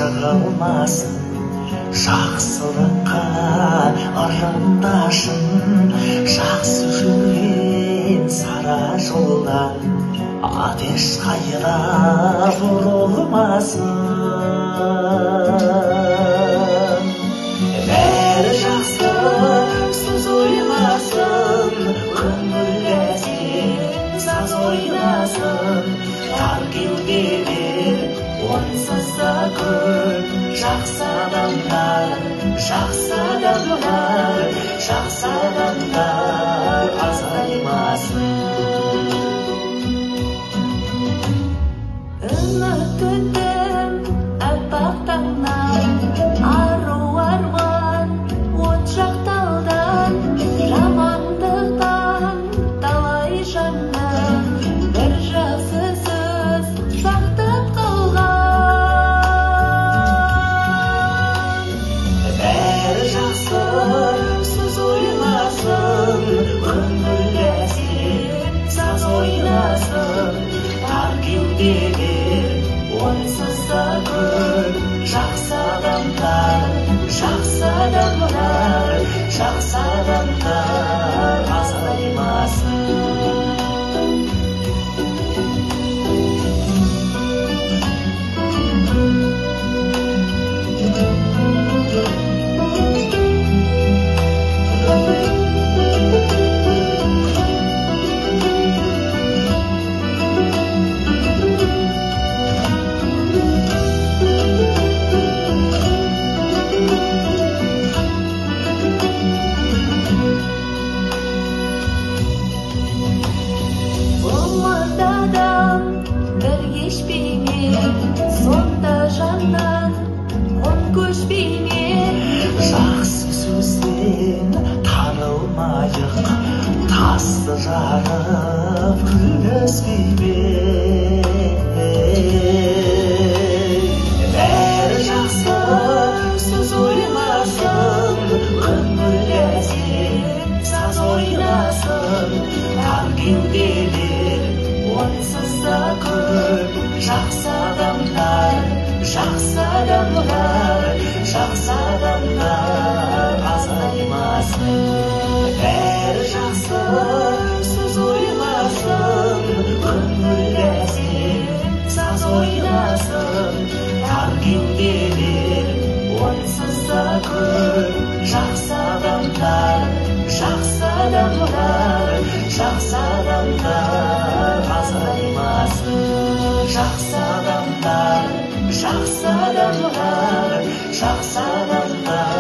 жығылмасын, жақсылыққа ырымдашын, жақсы жүрген сара жолда атеш қайда бұрылмасын. Бәрі жақсы сөз ойласын, көңілдескен саз ойнасын, тар кеудеде онсыз да көп жақсы адамдар, жақсы адамдар, жақсы адамдар азаймасын. Үміт күттім аппақ таңнан, ару арман от жақталдан, жамандықтан талай жанды бір жақсы сөз сақтап қалған. Бәрі жақсы сөз ойласын, көңілдескен саз ойнасын, тар кеудеде онсыз да көп жақсы адамдар, жақсы адамдар, жақсы адамдар азаймасын. Болмададан бір кешпей ме, сонда жаннан от көшпей ме? Жақсы сөзден тарылмайық, тасты жарып күліспей ме? Бәрі жақсы сөз ойласын, көңілдескен саз ойнасын, тар кеудеде онсыз да көп жақсы адамдар, жақсы адамдар, жақсы адамдар азаймасын. Бәрі жақсы сөз ойласын, көңілдескен саз ойнасын, тар кеудеде онсыз да көп жақсы адамдар, жақсы адамдар, жақсы адамдар азаймасын. Жақсы адамдар, жақсы адамдар, жақсы адамдар